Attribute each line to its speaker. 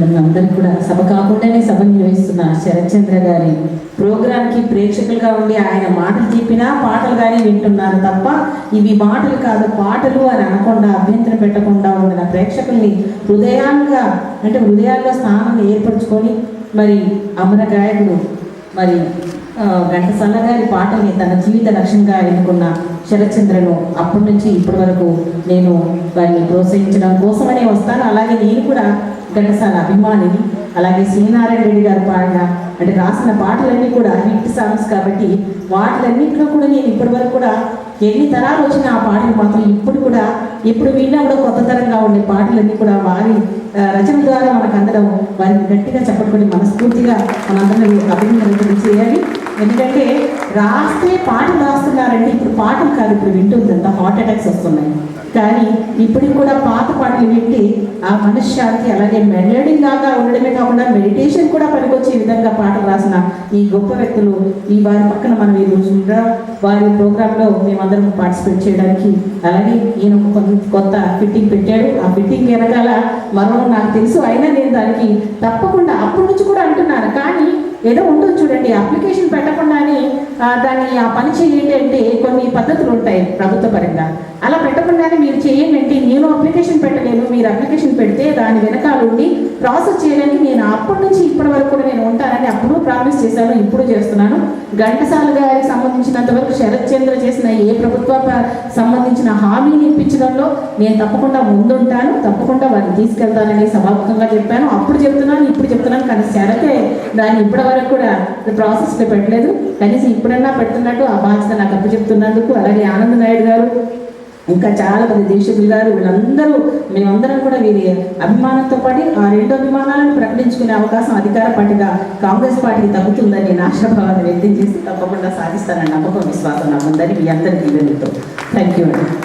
Speaker 1: అందరికీ కూడా సభ కాకుండానే సభ నిర్వహిస్తున్న శరత్ చంద్ర గారి ప్రోగ్రాంకి ప్రేక్షకులుగా ఉండి ఆయన మాటలు చెప్పినా పాటలు కానీ వింటున్నారు తప్ప ఇవి మాటలు కాదు పాటలు అని అనకుండా అభ్యంతరం పెట్టకుండా ఉన్న ప్రేక్షకుల్ని హృదయాల్లో స్థానాన్ని ఏర్పరచుకొని మరి అమర గాయకుడు మరి ఘంటసాల గారి పాటల్ని తన జీవిత లక్ష్యంగా ఎన్నుకున్న శరత్ చంద్రను అప్పటి నుంచి ఇప్పటి వరకు నేను వారిని ప్రోత్సహించడం కోసమనే వస్తాను. అలాగే నేను కూడా ఘంటసాల అభిమానిని. అలాగే శ్రీనారాయణ రెడ్డి గారు పాడిన రాసిన పాటలన్నీ కూడా హిట్ సాంగ్స్ కాబట్టి వాటిలన్నింటిలో కూడా నేను ఇప్పటి వరకు కూడా ఎన్ని తరాలు వచ్చినా ఆ పాటలు మాత్రం ఇప్పుడు విన్నా కూడా కొత్త తరంగా ఉండే పాటలన్నీ కూడా వారి రచన ద్వారా మనకు అందడం వారిని గట్టిగా చెప్పట్టుకొని మనస్ఫూర్తిగా మనందరం అభినందనలు చేయాలి. ఎందుకంటే రాస్తే పాటలు రాస్తున్నారంటే ఇప్పుడు పాటలు కాదు, ఇప్పుడు వింటుందంతా హార్ట్ అటాక్స్ వస్తున్నాయి. కానీ ఇప్పటికి కూడా పాత పాటలు వింటే ఆ మనశ్శాంతి అలాగే మెలోడీ లాగా ఉండడమే కాకుండా మెడిటేషన్ కూడా పనికొచ్చే విధంగా పాటలు రాసిన ఈ గొప్ప వ్యక్తులు ఈ వారి పక్కన మనం ఈ రోజు వారి ప్రోగ్రాంలో మేమందరం పార్టిసిపేట్ చేయడానికి అలాగే ఈయన కొత్త ఫిట్టింగ్ పెట్టాడు. ఆ ఫిట్టింగ్ వెనకాల మరో నాకు తెలుసు, అయినా నేను దానికి తప్పకుండా అప్పటి నుంచి కూడా అంటున్నాను. కానీ ఏదో ఉంటుంది చూడండి, అప్లికేషన్ పెట్టకుండానే దాన్ని ఆ పని చేయండి అంటే కొన్ని పద్ధతులు ఉంటాయి ప్రభుత్వ పరంగా. అలా పెట్టకుండానే మీరు చేయండి అంటే నేను అప్లికేషన్ పెట్టలేను, మీరు అప్లికేషన్ పెడితే దాని వెనకాల ఉండి ప్రాసెస్ చేయడానికి నేను అప్పటి నుంచి ఇప్పటి వరకు కూడా నేను ఉంటానని అప్పుడు ప్రామిస్ చేశాను, ఇప్పుడు చేస్తున్నాను. ఘంటసాల గారికి సంబంధించినంత వరకు శరత్ చంద్ర చేసిన ఏ ప్రభుత్వ సంబంధించిన హామీని ఇప్పించడంలో నేను తప్పకుండా ముందుంటాను, తప్పకుండా వారిని తీసుకెళ్తానని సభాముఖంగా చెప్పాను. అప్పుడు చెప్తున్నాను, ఇప్పుడు చెప్తున్నాను. కానీ శరతే దాన్ని ఇప్పటి వరకు కూడా ప్రాసెస్లో పెట్టలేదు. కనీసం ఇప్పుడన్నా పెడుతున్నట్టు ఆ బాధ్యత నాకు అప్పు చెప్తున్నందుకు అలాగే ఆనంద్ నాయుడు గారు ఇంకా చాలా మంది దేశకులు గారు వీళ్ళందరూ మేమందరం కూడా వీరి అభిమానంతో పాటు ఆ రెండు అభిమానాలను ప్రకటించుకునే అవకాశం అధికార పార్టీగా కాంగ్రెస్ పార్టీకి తగ్గుతుందని నేను ఆశాభావాన్ని వ్యక్తం చేసి తప్పకుండా సాధిస్తానని నమ్మకం విశ్వాసం నాకు ఉందని మీ అందరికీ వెళ్తూ థ్యాంక్ యూ అండి.